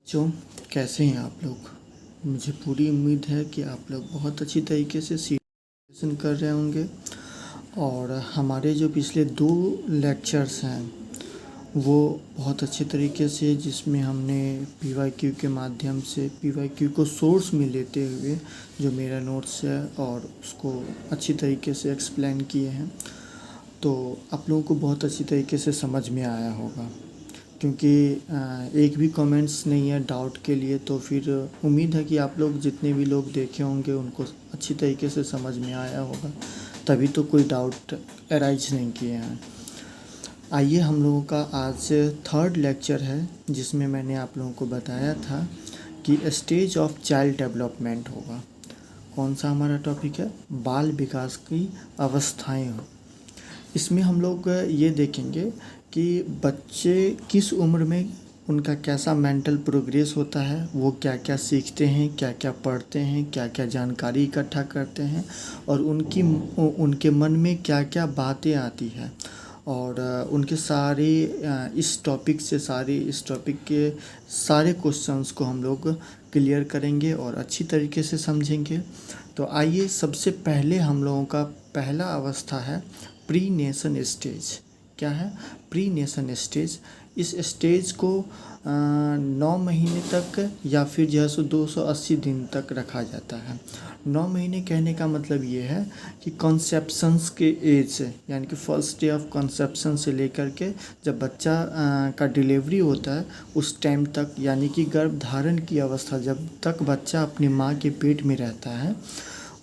बच्चों, कैसे हैं आप लोग। मुझे पूरी उम्मीद है कि आप लोग बहुत अच्छी तरीके से सीरियस कर रहे होंगे। और हमारे जो पिछले 2 लेक्चर्स हैं वो बहुत अच्छे तरीके से, जिसमें हमने पीवाईक्यू के माध्यम से पीवाईक्यू को सोर्स में लेते हुए जो मेरा नोट्स है और उसको अच्छी तरीके से एक्सप्लेन किए हैं, तो आप लोगों को बहुत अच्छी तरीके से समझ में आया होगा। क्योंकि एक भी कमेंट्स नहीं है डाउट के लिए, तो फिर उम्मीद है कि आप लोग जितने भी लोग देखे होंगे उनको अच्छी तरीके से समझ में आया होगा, तभी तो कोई डाउट अराइज नहीं किए हैं। आइए, हम लोगों का आज 3rd लेक्चर है, जिसमें मैंने आप लोगों को बताया था कि स्टेज ऑफ चाइल्ड डेवलपमेंट होगा। कौन सा हमारा टॉपिक है? बाल विकास की अवस्थाएं। इसमें हम लोग ये देखेंगे कि बच्चे किस उम्र में उनका कैसा मेंटल प्रोग्रेस होता है, वो क्या क्या सीखते हैं, क्या क्या पढ़ते हैं, क्या क्या जानकारी इकट्ठा करते हैं, और उनके मन में क्या क्या बातें आती है। और उनके सारे इस टॉपिक के सारे क्वेश्चंस को हम लोग क्लियर करेंगे और अच्छी तरीके से समझेंगे। तो आइए, सबसे पहले हम लोगों का पहला अवस्था है प्री नेशन स्टेज। क्या है? Pre nation stage. इस स्टेज को 9 महीने तक या फिर जो है 280 दिन तक रखा जाता है। 9 महीने कहने का मतलब ये है कि कॉन्सेप्शंस के एज, यानी कि फर्स्ट डे ऑफ कॉन्सेप्शन से लेकर के जब बच्चा का डिलीवरी होता है उस टाइम तक, यानी कि गर्भधारण की अवस्था, जब तक बच्चा अपनी माँ के पेट में रहता है,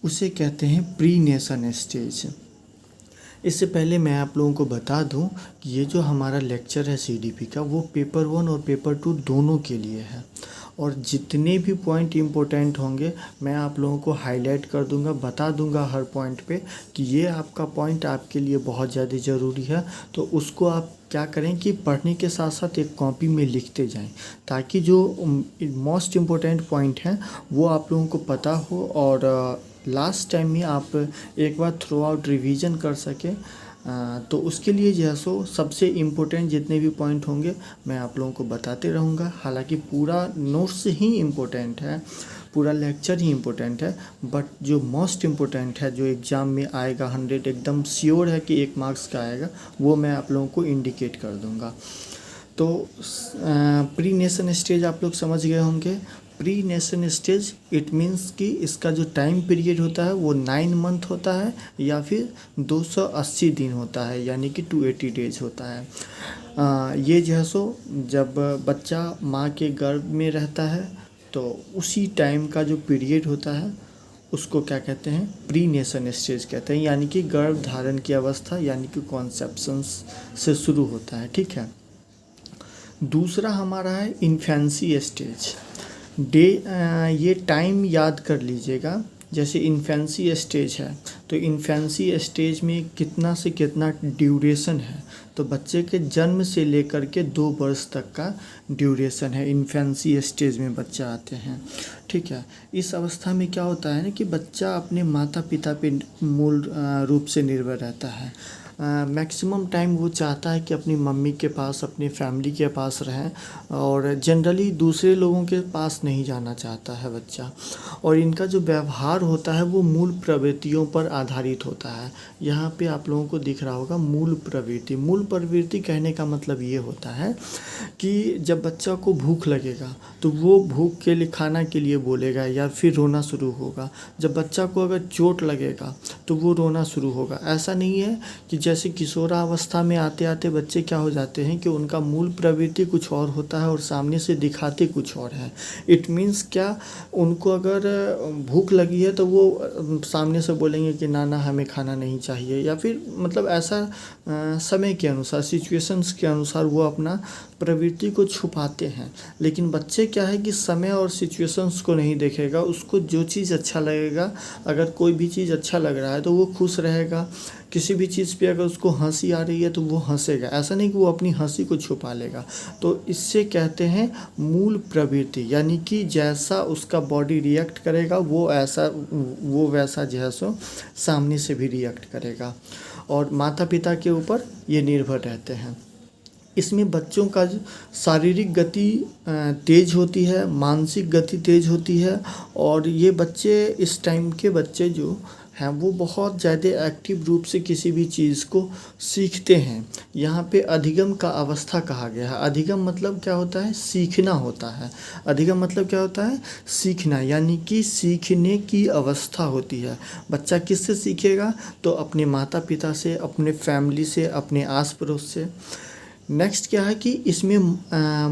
उसे कहते हैं प्री नेशन स्टेज। इससे पहले मैं आप लोगों को बता दूं कि ये जो हमारा लेक्चर है सीडीपी का, वो पेपर 1 और पेपर 2 दोनों के लिए है। और जितने भी पॉइंट इम्पोर्टेंट होंगे मैं आप लोगों को हाईलाइट कर दूंगा, बता दूंगा हर पॉइंट पे कि ये आपका पॉइंट आपके लिए बहुत ज़्यादा ज़रूरी है। तो उसको आप क्या करें कि पढ़ने के साथ साथ एक कॉपी में लिखते जाएं, ताकि जो मोस्ट इम्पोर्टेंट पॉइंट हैं वो आप लोगों को पता हो और लास्ट टाइम में आप एक बार थ्रू आउट रिवीजन कर सकें। तो उसके लिए जो है सो सबसे इम्पोर्टेंट जितने भी पॉइंट होंगे मैं आप लोगों को बताते रहूँगा। हालांकि पूरा नोट्स ही इम्पोर्टेंट है, पूरा लेक्चर ही इम्पोर्टेंट है, बट जो मोस्ट इम्पोर्टेंट है, जो एग्ज़ाम में आएगा 100 एकदम श्योर है कि 1 मार्क्स का आएगा, वो मैं आप लोगों को इंडिकेट कर दूँगा। तो प्री नेशन स्टेज आप लोग समझ गए होंगे। Pre nation stage it means कि इसका जो टाइम पीरियड होता है वो 9 मंथ होता है या फिर 280 दिन होता है, यानी कि 280 डेज होता है। ये जो है सो जब बच्चा माँ के गर्भ में रहता है तो उसी टाइम का जो पीरियड होता है उसको क्या कहते हैं? प्री नेशन स्टेज कहते हैं, यानी कि गर्भ धारण की अवस्था, यानी कि कॉन्सेप्शंस से शुरू होता है। ठीक है। दूसरा हमारा है इन्फेंसी स्टेज। ये टाइम याद कर लीजिएगा। जैसे इन्फेंसी स्टेज है तो इन्फेंसी स्टेज में कितना से कितना ड्यूरेशन है, तो बच्चे के जन्म से लेकर के 2 वर्ष तक का ड्यूरेशन है। इन्फेंसी स्टेज में बच्चा आते हैं। ठीक है। इस अवस्था में क्या होता है ना कि बच्चा अपने माता पिता पे मूल रूप से निर्भर रहता है। मैक्सिमम टाइम वो चाहता है कि अपनी मम्मी के पास, अपनी फैमिली के पास रहें, और जनरली दूसरे लोगों के पास नहीं जाना चाहता है बच्चा। और इनका जो व्यवहार होता है वो मूल प्रवृत्तियों पर आधारित होता है। यहाँ पे आप लोगों को दिख रहा होगा मूल प्रवृत्ति। मूल प्रवृत्ति कहने का मतलब ये होता है कि जब बच्चा को भूख लगेगा तो वो भूख के लिए, खाना के लिए बोलेगा या फिर रोना शुरू होगा। जब बच्चा को अगर चोट लगेगा तो वो रोना शुरू होगा। ऐसा नहीं है कि जैसे किशोरावस्था में आते आते बच्चे क्या हो जाते हैं कि उनका मूल प्रवृत्ति कुछ और होता है और सामने से दिखाते कुछ और है। इट मीन्स क्या, उनको अगर भूख लगी है तो वो सामने से बोलेंगे कि ना हमें खाना नहीं चाहिए, या फिर मतलब ऐसा समय के अनुसार, सिचुएशंस के अनुसार वो अपना प्रवृत्ति को छुपाते हैं। लेकिन बच्चे क्या है कि समय और सिचुएशंस को नहीं देखेगा, उसको जो चीज़ अच्छा लगेगा, अगर कोई भी चीज़ अच्छा लग रहा है तो वो खुश रहेगा। किसी भी चीज़ पे अगर उसको हंसी आ रही है तो वो हंसेगा। ऐसा नहीं कि वो अपनी हंसी को छुपा लेगा। तो इससे कहते हैं मूल प्रवृत्ति, यानी कि जैसा उसका बॉडी रिएक्ट करेगा वो वैसा जो है सो सामने से भी रिएक्ट करेगा, और माता पिता के ऊपर ये निर्भर रहते हैं। इसमें बच्चों का जो शारीरिक गति तेज होती है, मानसिक गति तेज होती है। और ये बच्चे, इस टाइम के बच्चे जो हैं वो बहुत ज़्यादा एक्टिव रूप से किसी भी चीज़ को सीखते हैं। यहाँ पे अधिगम का अवस्था कहा गया है। अधिगम मतलब क्या होता है? सीखना होता है। अधिगम मतलब क्या होता है? सीखना, यानी कि सीखने की अवस्था होती है। बच्चा किससे सीखेगा? तो अपने माता पिता से, अपने फैमिली से, अपने आस पड़ोस से। नेक्स्ट क्या है कि इसमें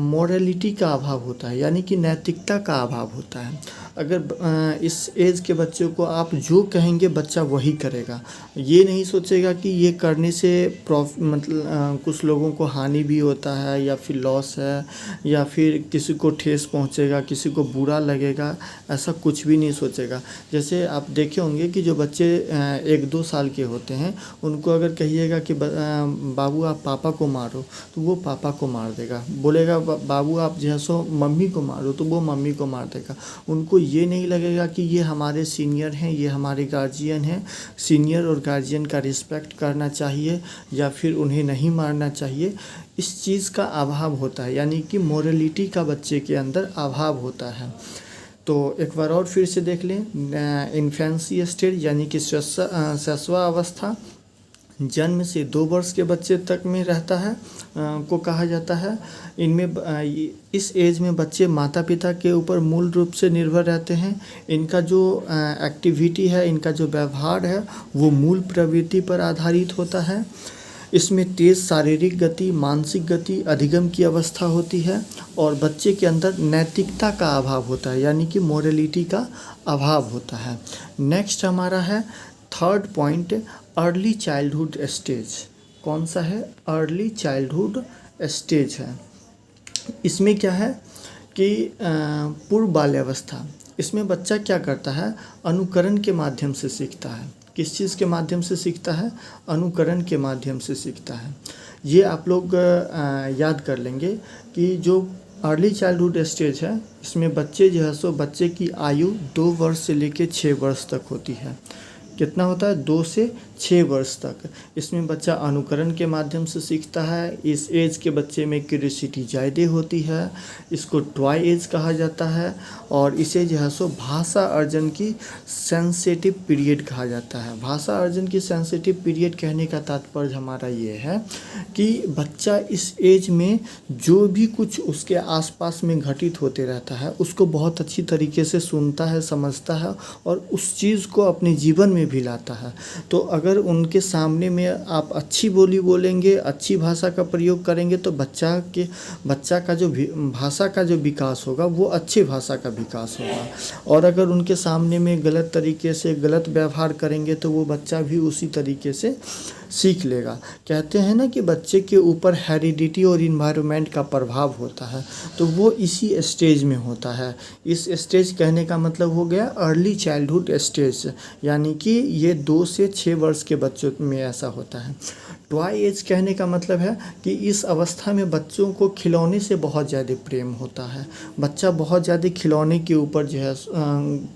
मोरलिटी का अभाव होता है, यानी कि नैतिकता का अभाव होता है। अगर इस एज के बच्चों को आप जो कहेंगे बच्चा वही करेगा। ये नहीं सोचेगा कि ये करने से मतलब कुछ लोगों को हानि भी होता है या फिर लॉस है या फिर किसी को ठेस पहुंचेगा, किसी को बुरा लगेगा, ऐसा कुछ भी नहीं सोचेगा। जैसे आप देखे होंगे कि जो बच्चे 1-2 साल के होते हैं उनको अगर कहिएगा कि बाबू आप पापा को मारो, तो वो पापा को मार देगा। बोलेगा बाबू आप जो है सो मम्मी को मारो, तो वो मम्मी को मार देगा। उनको ये नहीं लगेगा कि ये हमारे सीनियर हैं, ये हमारे गार्जियन हैं, सीनियर और गार्जियन का रिस्पेक्ट करना चाहिए या फिर उन्हें नहीं मारना चाहिए। इस चीज़ का अभाव होता है, यानी कि मोरलिटी का बच्चे के अंदर अभाव होता है। तो एक बार और फिर से देख लें, इन्फेंसी स्टेज यानी कि शैशवा अवस्था जन्म से 2 वर्ष के बच्चे तक में रहता है को कहा जाता है। इनमें इस एज में बच्चे माता पिता के ऊपर मूल रूप से निर्भर रहते हैं। इनका जो एक्टिविटी है, इनका जो व्यवहार है वो मूल प्रवृत्ति पर आधारित होता है। इसमें तेज़ शारीरिक गति, मानसिक गति, अधिगम की अवस्था होती है और बच्चे के अंदर नैतिकता का अभाव होता है, यानी कि मोरलिटी का अभाव होता है। नेक्स्ट हमारा है third point, early childhood stage. कौन सा है? अर्ली चाइल्डहुड स्टेज है। इसमें क्या है कि पूर्व बाल्यावस्था। इसमें बच्चा क्या करता है? अनुकरण के माध्यम से सीखता है। किस चीज़ के माध्यम से सीखता है? अनुकरण के माध्यम से सीखता है। ये आप लोग याद कर लेंगे कि जो अर्ली चाइल्डहुड स्टेज है इसमें बच्चे जो है सो बच्चे की आयु 2 वर्ष से लेकर 6 वर्ष तक होती है। कितना होता है? 2 से 6 वर्ष तक। इसमें बच्चा अनुकरण के माध्यम से सीखता है। इस एज के बच्चे में क्यूरियोसिटी ज़्यादा होती है। इसको टॉय एज कहा जाता है और इसे जो है सो भाषा अर्जन की सेंसिटिव पीरियड कहा जाता है। भाषा अर्जन की सेंसिटिव पीरियड कहने का तात्पर्य हमारा ये है कि बच्चा इस एज में जो भी कुछ उसके आसपास में घटित होते रहता है उसको बहुत अच्छी तरीके से सुनता है, समझता है और उस चीज़ को अपने जीवन में भी लाता है। तो अगर उनके सामने में आप अच्छी बोली बोलेंगे, अच्छी भाषा का प्रयोग करेंगे तो बच्चा का जो भाषा का जो विकास होगा वो अच्छी भाषा का विकास होगा। और अगर उनके सामने में गलत तरीके से गलत व्यवहार करेंगे तो वो बच्चा भी उसी तरीके से सीख लेगा। कहते हैं ना कि बच्चे के ऊपर हेरिडिटी और इन्वायरमेंट का प्रभाव होता है, तो वो इसी स्टेज में होता है। इस स्टेज कहने का मतलब हो गया अर्ली चाइल्डहुड स्टेज, यानी कि ये 2 से 6 वर्ष के बच्चों में ऐसा होता है। टॉय एज कहने का मतलब है कि इस अवस्था में बच्चों को खिलौने से बहुत ज़्यादा प्रेम होता है। बच्चा बहुत ज़्यादा खिलौने के ऊपर जो है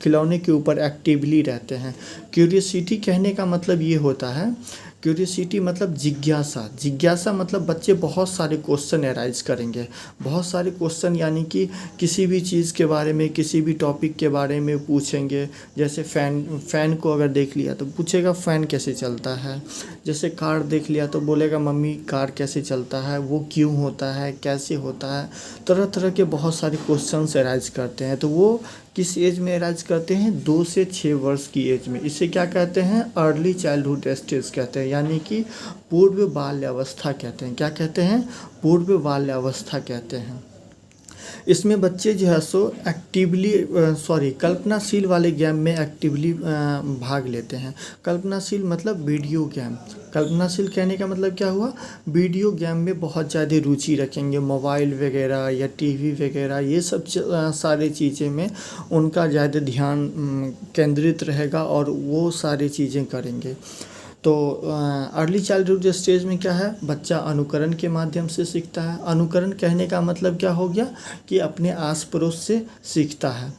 खिलौने के ऊपर एक्टिवली रहते हैं। क्यूरियोसिटी कहने का मतलब ये होता है, क्यूरियोसिटी मतलब जिज्ञासा मतलब बच्चे बहुत सारे क्वेश्चन एराइज करेंगे। बहुत सारे क्वेश्चन यानी कि किसी भी चीज़ के बारे में, किसी भी टॉपिक के बारे में पूछेंगे। जैसे फ़ैन को अगर देख लिया तो पूछेगा फ़ैन कैसे चलता है। जैसे कार देख लिया तो बोलेगा मम्मी कार कैसे चलता है, वो क्यों होता है, कैसे होता है। तरह तरह के बहुत सारे क्वेश्चन एराइज करते हैं। तो वो किस एज में एराइज करते हैं? 2 से 6 वर्ष की एज में। इसे क्या कहते हैं? अर्ली चाइल्डहुड स्टेज कहते हैं, यानी कि पूर्व बाल्यावस्था कहते हैं। क्या कहते हैं? पूर्व बाल्यावस्था कहते हैं। इसमें बच्चे जो है सो कल्पनाशील वाले गेम में एक्टिवली भाग लेते हैं। कल्पनाशील मतलब वीडियो गेम। कल्पनाशील कहने का मतलब क्या हुआ? वीडियो गेम में बहुत ज़्यादा रुचि रखेंगे। मोबाइल वगैरह या टीवी वगैरह ये सब सारी चीज़ें में उनका ज़्यादा ध्यान केंद्रित रहेगा और वो सारी चीज़ें करेंगे। तो अर्ली चाइल्डहुड स्टेज में क्या है? बच्चा अनुकरण के माध्यम से सीखता है। अनुकरण कहने का मतलब क्या हो गया कि अपने आस पड़ोस से सीखता है।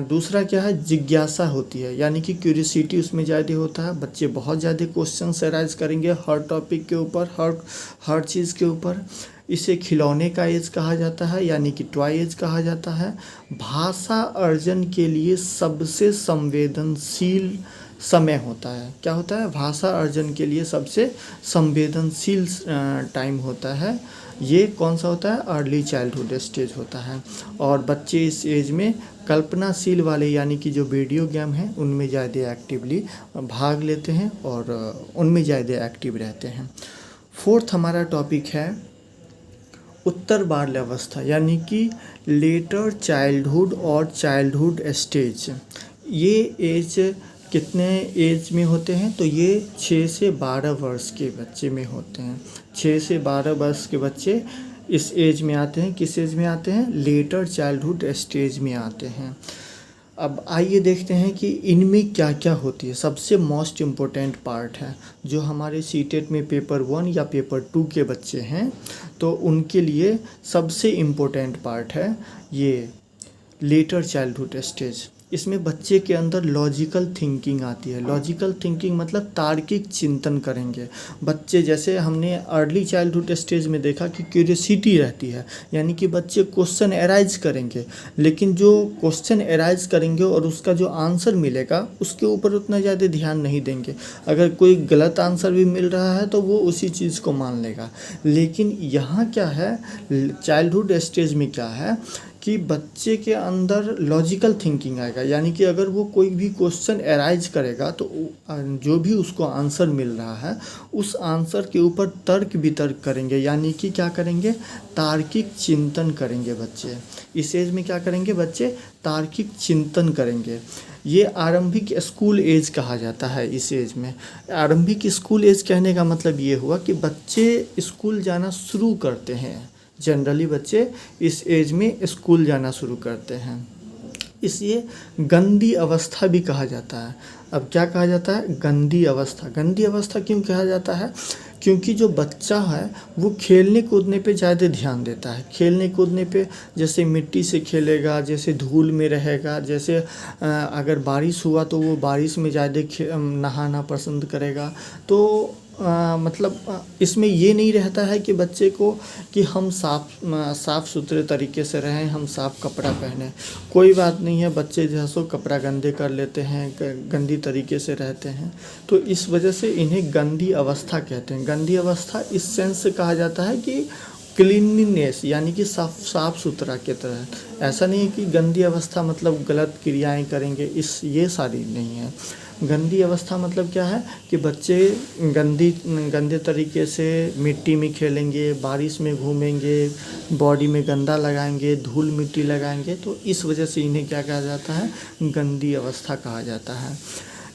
दूसरा क्या है? जिज्ञासा होती है, यानी कि क्यूरियोसिटी उसमें ज़्यादा होता है। बच्चे बहुत ज़्यादा क्वेश्चन एराइज करेंगे हर टॉपिक के ऊपर, हर चीज़ के ऊपर। इसे खिलौने का एज कहा जाता है, यानी कि टॉय एज कहा जाता है। भाषा अर्जन के लिए सबसे संवेदनशील समय होता है। क्या होता है? भाषा अर्जन के लिए सबसे संवेदनशील टाइम होता है। ये कौन सा होता है? अर्ली चाइल्डहुड स्टेज होता है। और बच्चे इस एज में कल्पनाशील वाले, यानी कि जो वीडियो गेम हैं उनमें ज़्यादा एक्टिवली भाग लेते हैं और उनमें ज़्यादा एक्टिव रहते हैं। फोर्थ हमारा टॉपिक है उत्तर बाल्यावस्था, यानी कि लेटर चाइल्डहुड और चाइल्डहुड स्टेज। ये एज कितने एज में होते हैं? तो ये 6 से 12 वर्ष के बच्चे में होते हैं। 6 से 12 वर्ष के बच्चे इस एज में आते हैं। किस एज में आते हैं? लेटर चाइल्डहुड स्टेज में आते हैं। अब आइए देखते हैं कि इनमें क्या क्या होती है। सबसे मोस्ट इम्पोर्टेंट पार्ट है जो हमारे सीटेट में पेपर 1 या पेपर 2 के बच्चे हैं, तो उनके लिए सबसे इम्पोर्टेंट पार्ट है ये लेटर चाइल्डहुड स्टेज। इसमें बच्चे के अंदर लॉजिकल थिंकिंग आती है। लॉजिकल थिंकिंग मतलब तार्किक चिंतन करेंगे बच्चे। जैसे हमने अर्ली चाइल्डहुड स्टेज में देखा कि क्यूरियोसिटी रहती है, यानी कि बच्चे क्वेश्चन एराइज करेंगे, लेकिन जो क्वेश्चन एराइज करेंगे और उसका जो आंसर मिलेगा उसके ऊपर उतना ज़्यादा ध्यान नहीं देंगे। अगर कोई गलत आंसर भी मिल रहा है तो वो उसी चीज़ को मान लेगा। लेकिन यहाँ क्या है, चाइल्डहुड स्टेज में क्या है कि बच्चे के अंदर लॉजिकल थिंकिंग आएगा, यानी कि अगर वो कोई भी क्वेश्चन एराइज करेगा तो जो भी उसको आंसर मिल रहा है उस आंसर के ऊपर तर्क वितर्क करेंगे, यानी कि क्या करेंगे? तार्किक चिंतन करेंगे बच्चे। इस एज में क्या करेंगे बच्चे? तार्किक चिंतन करेंगे। ये आरंभिक स्कूल एज कहा जाता है। इस एज में आरंभिक स्कूल एज कहने का मतलब ये हुआ कि बच्चे स्कूल जाना शुरू करते हैं। जनरली बच्चे इस एज में स्कूल जाना शुरू करते हैं। इसे गंदी अवस्था भी कहा जाता है। अब क्या कहा जाता है? गंदी अवस्था। गंदी अवस्था क्यों कहा जाता है? क्योंकि जो बच्चा है वो खेलने कूदने पे ज़्यादा ध्यान देता है। खेलने कूदने पे जैसे मिट्टी से खेलेगा, जैसे धूल में रहेगा, जैसे अगर बारिश हुआ तो वो बारिश में ज़्यादा नहाना पसंद करेगा। तो मतलब इसमें ये नहीं रहता है कि बच्चे को कि हम साफ़ सुथरे तरीके से रहें, हम साफ़ कपड़ा पहने। कोई बात नहीं है, बच्चे जो है सो कपड़ा गंदे कर लेते हैं, गंदी तरीके से रहते हैं, तो इस वजह से इन्हें गंदी अवस्था कहते हैं। गंदी अवस्था इस सेंस से कहा जाता है कि क्लीनलीनेस, यानी कि साफ सुथरा के तरह। ऐसा नहीं है कि गंदी अवस्था मतलब गलत क्रियाएं करेंगे, ये सारी नहीं है। गंदी अवस्था मतलब क्या है कि बच्चे गंदे तरीके से मिट्टी में खेलेंगे, बारिश में घूमेंगे, बॉडी में गंदा लगाएंगे, धूल मिट्टी लगाएंगे, तो इस वजह से इन्हें क्या कहा जाता है? गंदी अवस्था कहा जाता है।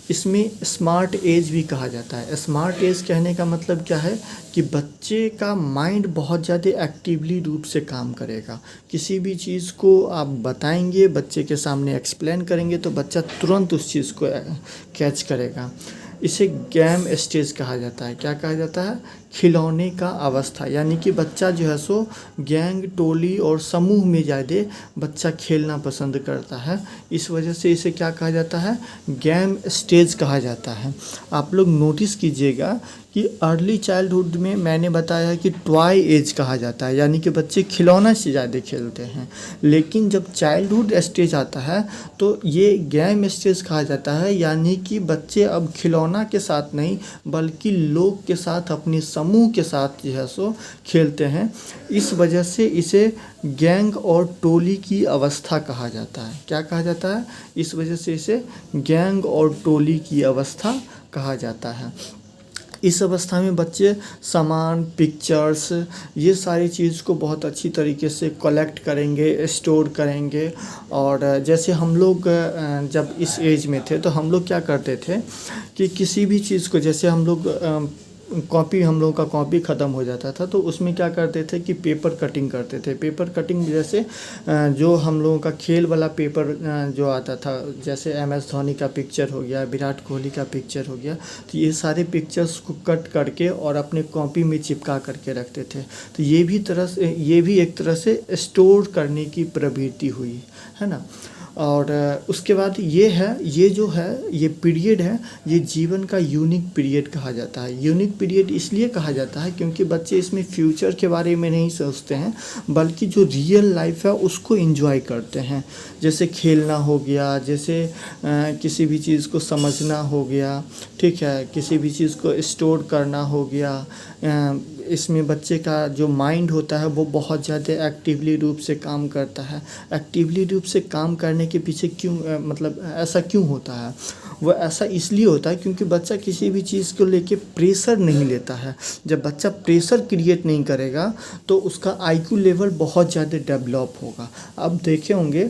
इसमें स्मार्ट एज भी कहा जाता है। स्मार्ट एज कहने का मतलब क्या है कि बच्चे का माइंड बहुत ज़्यादा एक्टिवली रूप से काम करेगा। किसी भी चीज़ को आप बताएंगे, बच्चे के सामने एक्सप्लेन करेंगे तो बच्चा तुरंत उस चीज़ को कैच करेगा। इसे गेम स्टेज कहा जाता है। क्या कहा जाता है? खिलौने का अवस्था, यानी कि बच्चा जो है सो गैंग, टोली और समूह में ज़्यादा बच्चा खेलना पसंद करता है। इस वजह से इसे क्या कहा जाता है? गेम स्टेज कहा जाता है। आप लोग नोटिस कीजिएगा कि अर्ली चाइल्डहुड में मैंने बताया कि टॉय एज कहा जाता है, यानी कि बच्चे खिलौना से ज़्यादा खेलते हैं। लेकिन जब चाइल्डहुड स्टेज आता है तो ये गेम स्टेज कहा जाता है, यानी कि बच्चे अब खिलौना के साथ नहीं बल्कि लोग के साथ, अपने समूह के साथ जो है सो खेलते हैं। इस वजह से इसे गैंग और टोली की अवस्था कहा जाता है। क्या कहा जाता है? इस वजह से इसे गैंग और टोली की अवस्था कहा जाता है। इस अवस्था में बच्चे सामान, पिक्चर्स, ये सारी चीज़ को बहुत अच्छी तरीके से कलेक्ट करेंगे, स्टोर करेंगे। और जैसे हम लोग जब इस एज में थे तो हम लोग क्या करते थे कि किसी भी चीज़ को, जैसे हम लोग कॉपी, हम लोगों का कॉपी ख़त्म हो जाता था तो उसमें क्या करते थे कि पेपर कटिंग करते थे। पेपर कटिंग जैसे जो हम लोगों का खेल वाला पेपर जो आता था, जैसे MS धोनी का पिक्चर हो गया, विराट कोहली का पिक्चर हो गया, तो ये सारे पिक्चर्स को कट करके और अपने कॉपी में चिपका करके रखते थे। तो ये भी एक तरह से स्टोर करने की प्रवृत्ति हुई है ना। और उसके बाद ये जो है ये पीरियड है, ये जीवन का यूनिक पीरियड कहा जाता है। यूनिक पीरियड इसलिए कहा जाता है क्योंकि बच्चे इसमें फ्यूचर के बारे में नहीं सोचते हैं, बल्कि जो रियल लाइफ है उसको एंजॉय करते हैं। जैसे खेलना हो गया, जैसे किसी भी चीज़ को समझना हो गया, ठीक है, किसी भी चीज़ को स्टोर करना हो गया। इसमें बच्चे का जो माइंड होता है वो बहुत ज़्यादा एक्टिवली रूप से काम करता है। एक्टिवली रूप से काम करने के पीछे क्यों मतलब ऐसा क्यों होता है? वो ऐसा इसलिए होता है क्योंकि बच्चा किसी भी चीज़ को लेके प्रेशर नहीं लेता है। जब बच्चा प्रेशर क्रिएट नहीं करेगा तो उसका आईक्यू लेवल बहुत ज़्यादा डेवलप होगा। अब देखे होंगे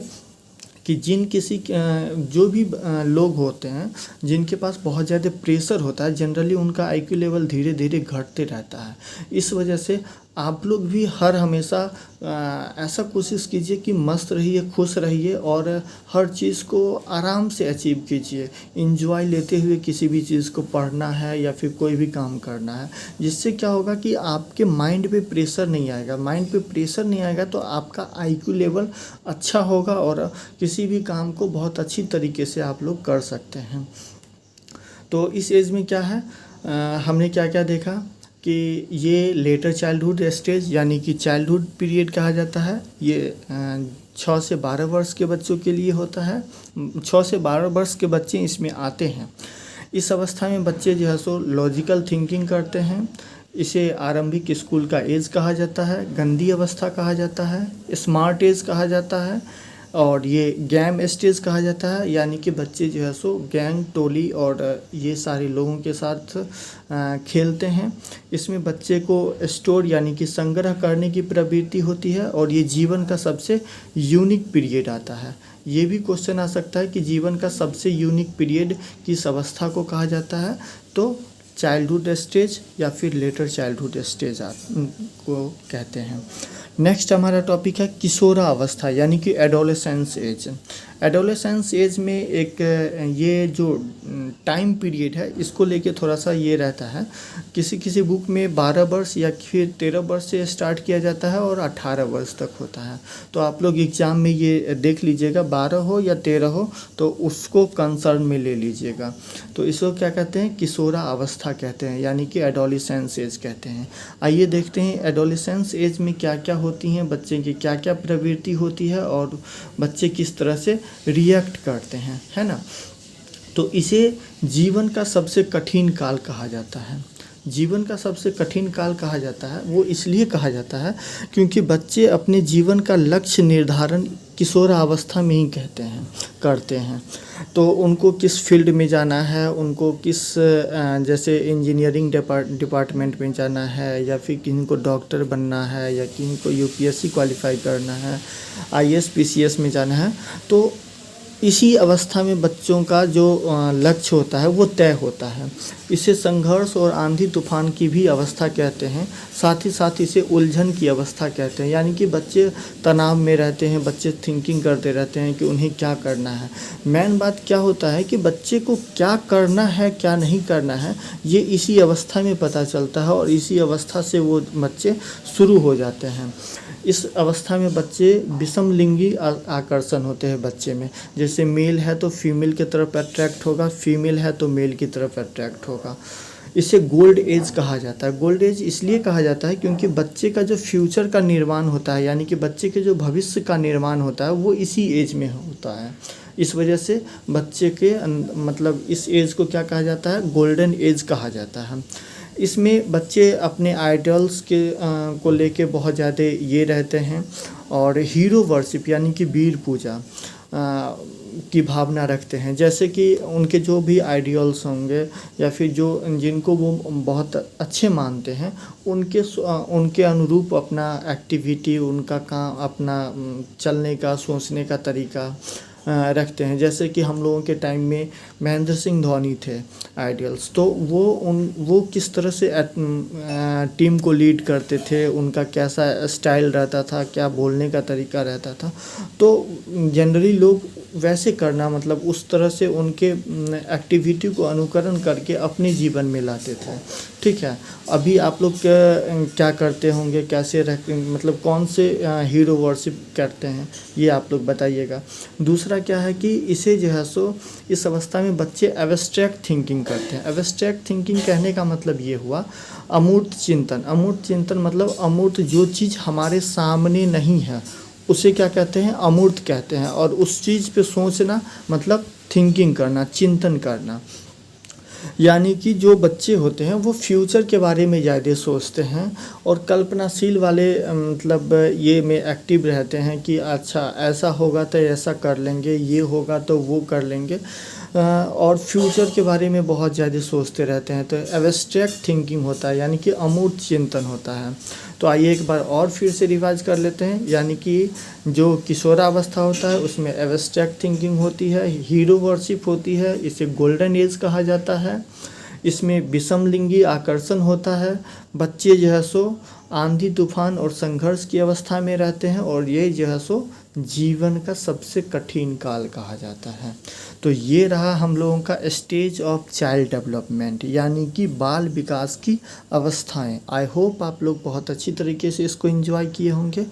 कि जो भी लोग होते हैं जिनके पास बहुत ज़्यादा प्रेशर होता है, जनरली उनका आईक्यू लेवल धीरे धीरे घटते रहता है। इस वजह से आप लोग भी हर हमेशा ऐसा कोशिश कीजिए कि मस्त रहिए, खुश रहिए और हर चीज़ को आराम से अचीव कीजिए। इंजॉय लेते हुए किसी भी चीज़ को पढ़ना है या फिर कोई भी काम करना है, जिससे क्या होगा कि आपके माइंड पे प्रेशर नहीं आएगा। माइंड पे प्रेशर नहीं आएगा तो आपका आईक्यू लेवल अच्छा होगा और किसी भी काम को बहुत अच्छी तरीके से आप लोग कर सकते हैं। तो इस एज में क्या है, हमने क्या क्या देखा कि ये लेटर चाइल्डहुड स्टेज यानी कि चाइल्डहुड पीरियड कहा जाता है। ये 6 से 12 वर्ष के बच्चों के लिए होता है। 6 से 12 वर्ष के बच्चे इसमें आते हैं। इस अवस्था में बच्चे जो है सो लॉजिकल थिंकिंग करते हैं। इसे आरंभिक स्कूल का एज कहा जाता है, गंदी अवस्था कहा जाता है, स्मार्ट एज कहा जाता है और ये गैम स्टेज कहा जाता है। यानी कि बच्चे जो है सो गैंग, टोली और ये सारे लोगों के साथ खेलते हैं। इसमें बच्चे को स्टोर यानी कि संग्रह करने की प्रवृत्ति होती है और ये जीवन का सबसे यूनिक पीरियड आता है। ये भी क्वेश्चन आ सकता है कि जीवन का सबसे यूनिक पीरियड किस अवस्था को कहा जाता है, तो चाइल्डहुड स्टेज या फिर लेटर चाइल्डहुड स्टेज को कहते हैं। नेक्स्ट हमारा टॉपिक है किशोरा अवस्था यानी कि एडोलेसेंस एज। एडोलेसेंस एज में एक ये जो टाइम पीरियड है इसको लेके थोड़ा सा ये रहता है। किसी किसी बुक में 12 वर्ष या फिर 13 वर्ष से स्टार्ट किया जाता है और 18 वर्ष तक होता है। तो आप लोग एग्ज़ाम में ये देख लीजिएगा, 12 हो या 13 हो तो उसको कंसर्न में ले लीजिएगा। तो इसको क्या कहते हैं, किशोरा अवस्था कहते हैं यानी कि एडोलेसेंस एज कहते हैं। आइए देखते हैं एडोलेसेंस एज में क्या क्या होती हैं, बच्चे की क्या क्या प्रवृत्ति होती है और बच्चे किस तरह से रिएक्ट करते हैं, है ना। तो इसे जीवन का सबसे कठिन काल कहा जाता है। जीवन का सबसे कठिन काल कहा जाता है, वो इसलिए कहा जाता है क्योंकि बच्चे अपने जीवन का लक्ष्य निर्धारण किशोरा अवस्था में ही करते हैं। तो उनको किस फील्ड में जाना है, उनको किस जैसे इंजीनियरिंग डिपार्टमेंट में जाना है या फिर किसी को डॉक्टर बनना है या किसी को यूपीएससी क्वालिफाई करना है, आईएएस पीसीएस में जाना है, तो इसी अवस्था में बच्चों का जो लक्ष्य होता है वो तय होता है। इसे संघर्ष और आंधी तूफान की भी अवस्था कहते हैं, साथ ही साथ इसे उलझन की अवस्था कहते हैं। यानी कि बच्चे तनाव में रहते हैं, बच्चे थिंकिंग करते रहते हैं कि उन्हें क्या करना है। मेन बात क्या होता है कि बच्चे को क्या करना है क्या नहीं करना है ये इसी अवस्था में पता चलता है और इसी अवस्था से वो बच्चे शुरू हो जाते हैं। इस अवस्था में बच्चे विषम लिंगी आकर्षण होते हैं बच्चे में। जैसे मेल है तो फीमेल की तरफ अट्रैक्ट होगा, फीमेल है तो मेल की तरफ अट्रैक्ट होगा। इसे गोल्ड एज कहा जाता है। गोल्ड एज इसलिए कहा जाता है क्योंकि बच्चे का जो फ्यूचर का निर्माण होता है यानी कि बच्चे के जो भविष्य का निर्माण होता है वो इसी एज में होता है। इस वजह से बच्चे के मतलब इस एज को क्या कहा जाता है, गोल्डन एज कहा जाता है। इसमें बच्चे अपने आइडल्स को लेके बहुत ज़्यादा ये रहते हैं और हीरो वर्शिप यानी कि वीर पूजा की भावना रखते हैं। जैसे कि उनके जो भी आइडियल्स होंगे या फिर जिनको वो बहुत अच्छे मानते हैं उनके अनुरूप अपना एक्टिविटी, उनका काम, अपना चलने का, सोचने का तरीका रखते हैं। जैसे कि हम लोगों के टाइम में महेंद्र सिंह धोनी थे आइडियल्स, तो वो किस तरह से टीम को लीड करते थे, उनका कैसा स्टाइल रहता था, क्या बोलने का तरीका रहता था, तो जनरली लोग वैसे करना मतलब उस तरह से उनके एक्टिविटी को अनुकरण करके अपने जीवन में लाते थे। ठीक है, अभी आप लोग क्या करते होंगे, कैसे मतलब कौन से हीरो वर्शिप करते हैं ये आप लोग बताइएगा। दूसरा दूसरा क्या है कि इसे जो है सो इस अवस्था में बच्चे एब्स्ट्रैक्ट थिंकिंग करते हैं। एब्स्ट्रैक्ट थिंकिंग कहने का मतलब ये हुआ अमूर्त चिंतन। अमूर्त चिंतन मतलब अमूर्त जो चीज़ हमारे सामने नहीं है उसे क्या कहते हैं, अमूर्त कहते हैं। और उस चीज़ पे सोचना मतलब थिंकिंग करना, चिंतन करना। यानी कि जो बच्चे होते हैं वो फ्यूचर के बारे में ज़्यादा सोचते हैं और कल्पनाशील वाले मतलब ये में एक्टिव रहते हैं कि अच्छा ऐसा होगा तो ऐसा कर लेंगे, ये होगा तो वो कर लेंगे, और फ्यूचर के बारे में बहुत ज़्यादा सोचते रहते हैं। तो एब्स्ट्रैक्ट थिंकिंग होता है, यानी कि अमूर्त चिंतन होता है। तो आइए एक बार और फिर से रिवाइज कर लेते हैं। यानी कि जो किशोरावस्था होता है उसमें एब्स्ट्रैक्ट थिंकिंग होती है, हीरो वर्शिप होती है, इसे गोल्डन एज कहा जाता है। इसमें विषमलिंगी आकर्षण होता है। बच्चे जो है सो आंधी तूफान और संघर्ष की अवस्था में रहते हैं और ये जो है सो जीवन का सबसे कठिन काल कहा जाता है। तो ये रहा हम लोगों का स्टेज ऑफ चाइल्ड डेवलपमेंट, यानी कि बाल विकास की अवस्थाएं। आई होप आप लोग बहुत अच्छी तरीके से इसको एंजॉय किए होंगे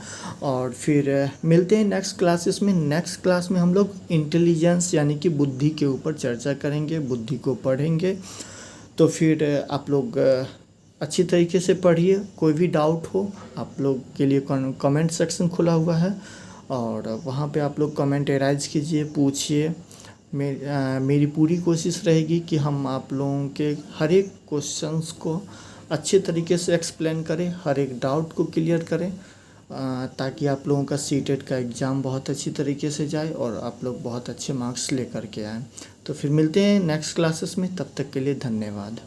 और फिर मिलते हैं नेक्स्ट क्लासेस में। नेक्स्ट क्लास में हम लोग इंटेलिजेंस यानी कि बुद्धि के ऊपर चर्चा करेंगे, बुद्धि को पढ़ेंगे। तो फिर आप लोग अच्छी तरीके से पढ़िए। कोई भी डाउट हो आप लोग के लिए कमेंट सेक्शन खुला हुआ है और वहाँ पे आप लोग कमेंट एराइज कीजिए, पूछिए। मेरी पूरी कोशिश रहेगी कि हम आप लोगों के हर एक क्वेश्चंस को अच्छे तरीके से एक्सप्लेन करें, हर एक डाउट को क्लियर करें, ताकि आप लोगों का सीटेट का एग्ज़ाम बहुत अच्छी तरीके से जाए और आप लोग बहुत अच्छे मार्क्स लेकर के आएँ। तो फिर मिलते हैं नेक्स्ट क्लासेस में, तब तक के लिए धन्यवाद।